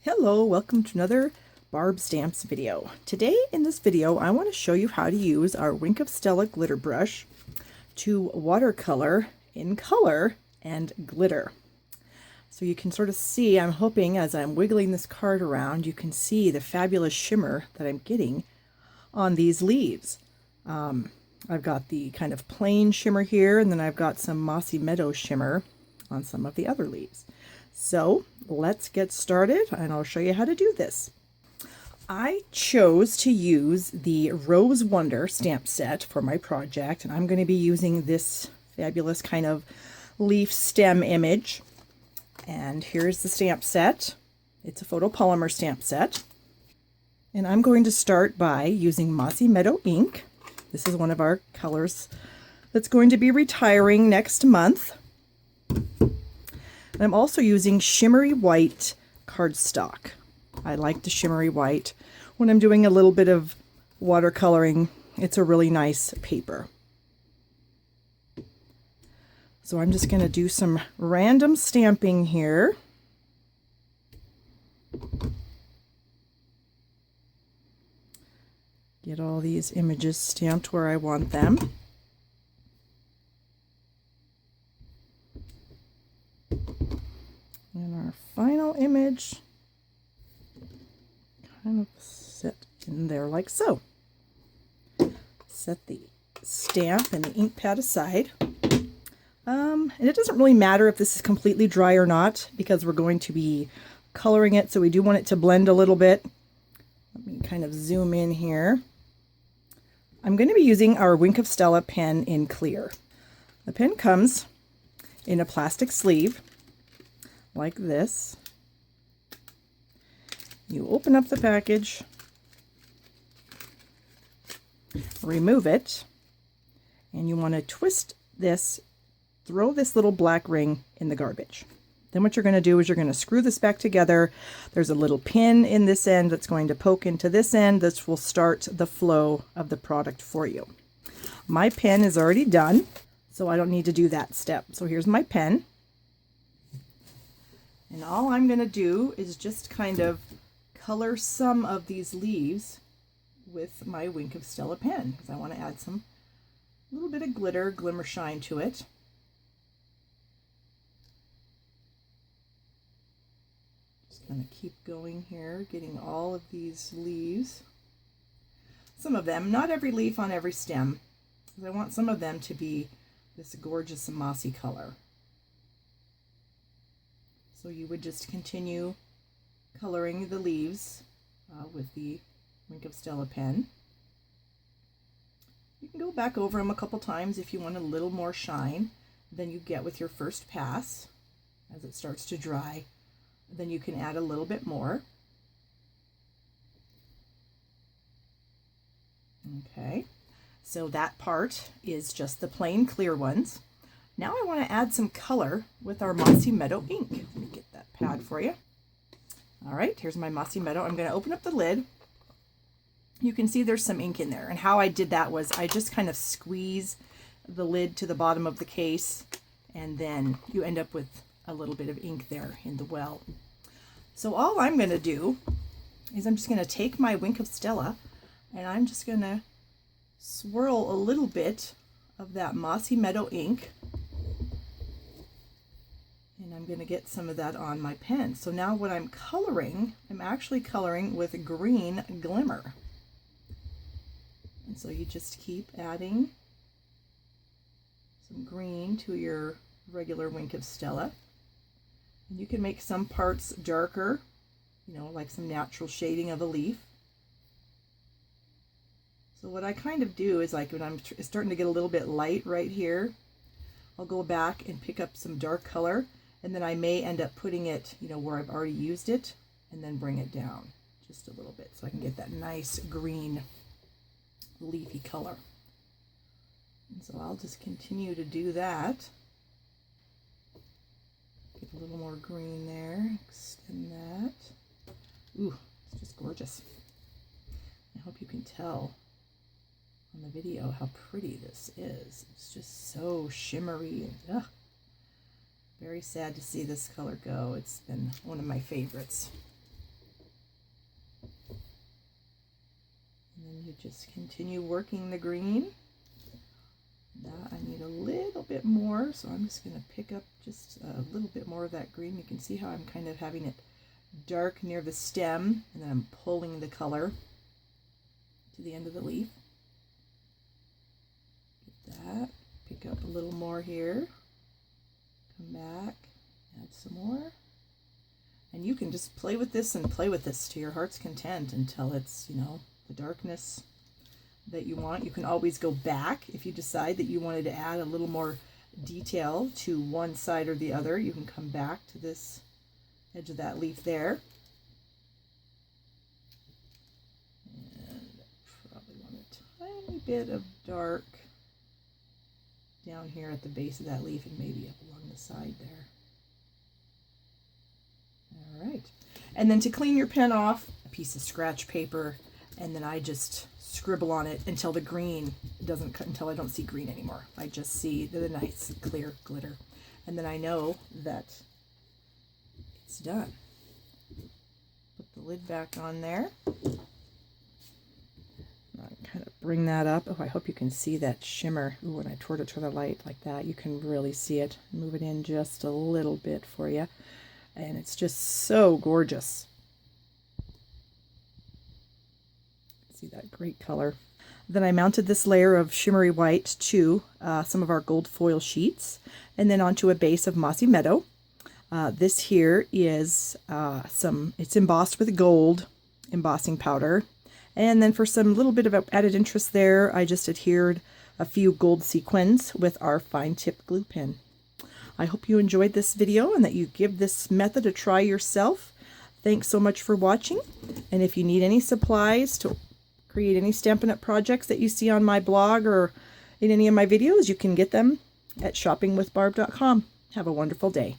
Hello, welcome to another Barb Stamps video. Today in this video I want to show you how to use our Wink of Stella glitter brush to watercolor in color and glitter. So you can sort of see, I'm hoping as I'm wiggling this card around, you can see the fabulous shimmer that I'm getting on these leaves. I've got the kind of plain shimmer here, and then I've got some mossy meadow shimmer on some of the other leaves. So let's get started and I'll show you how to do this. I chose to use the Rose Wonder stamp set for my project, and I'm going to be using this fabulous kind of leaf stem image. And here's the stamp set. It's a photopolymer stamp set. And I'm going to start by using Mossy Meadow ink. This is one of our colors that's going to be retiring next month. And I'm also using shimmery white cardstock. I like the shimmery white when I'm doing a little bit of watercoloring. It's a really nice paper. So I'm just going to do some random stamping here. Get all these images stamped where I want them. And our final image kind of set in there like so. Set the stamp and the ink pad aside. And it doesn't really matter if this is completely dry or not, because we're going to be coloring it, so we do want it to blend a little bit. Let me kind of zoom in here. I'm going to be using our Wink of Stella pen in clear. The pen comes in a plastic sleeve like this. You open up the package, remove it, and you want to twist this, throw this little black ring in the garbage. Then what you're going to do is you're going to screw this back together. There's a little pin in this end that's going to poke into this end. This will start the flow of the product for you. My pen is already done, so I don't need to do that step. So here's my pen. And all I'm going to do is just kind of color some of these leaves with my Wink of Stella pen, because I want to add a little bit of glitter, glimmer shine to it. Just going to keep going here, getting all of these leaves. Some of them, not every leaf on every stem, because I want some of them to be this gorgeous mossy color. So you would just continue coloring the leaves with the Wink of Stella pen. You can go back over them a couple times if you want a little more shine than you get with your first pass. As it starts to dry, then you can add a little bit more. Okay, so that part is just the plain clear ones. Now I want to add some color with our Mossy Meadow ink. Let me get that pad for you. All right, here's my Mossy Meadow. I'm going to open up the lid. You can see there's some ink in there. And how I did that was I just kind of squeeze the lid to the bottom of the case, and then you end up with a little bit of ink there in the well. So all I'm going to do is I'm just going to take my Wink of Stella, and I'm just going to swirl a little bit of that Mossy Meadow ink. And I'm going to get some of that on my pen. So now what I'm coloring, I'm actually coloring with green glimmer. And so you just keep adding some green to your regular Wink of Stella. And you can make some parts darker, you know, like some natural shading of a leaf. So what I kind of do is, like when I'm starting to get a little bit light right here, I'll go back and pick up some dark color. And then I may end up putting it, you know, where I've already used it, and then bring it down just a little bit so I can get that nice green leafy color. And so I'll just continue to do that. Get a little more green there, extend that. Ooh, it's just gorgeous. I hope you can tell on the video how pretty this is. It's just so shimmery and very sad to see this color go. It's been one of my favorites. just continue working the green. Now I need a little bit more, so I'm just going to pick up just a little bit more of that green. You can see how I'm kind of having it dark near the stem, and then I'm pulling the color to the end of the leaf. Get that. Pick up a little more here. Come back, add some more. And you can just play with this and play with this to your heart's content until it's, you know, the darkness that you want. You can always go back if you decide that you wanted to add a little more detail to one side or the other. You can come back to this edge of that leaf there. And probably want a tiny bit of dark down here at the base of that leaf and maybe up along the side there. All right. And then to clean your pen off, a piece of scratch paper, and then I just scribble on it until the green doesn't cut, until I don't see green anymore. I just see the nice clear glitter. And then I know that it's done. Put the lid back on there. Kind of bring that up. Oh, I hope you can see that shimmer. Ooh, when I toward it to the light like that, you can really see it. Move it in just a little bit for you. And it's just so gorgeous. See that great color. Then I mounted this layer of shimmery white to some of our gold foil sheets, and then onto a base of Mossy Meadow. This here is it's embossed with gold embossing powder. And then for some little bit of added interest there, I just adhered a few gold sequins with our fine tip glue pen. I hope you enjoyed this video and that you give this method a try yourself. Thanks so much for watching. And if you need any supplies to create any Stampin' Up! Projects that you see on my blog or in any of my videos, you can get them at shoppingwithbarb.com. Have a wonderful day.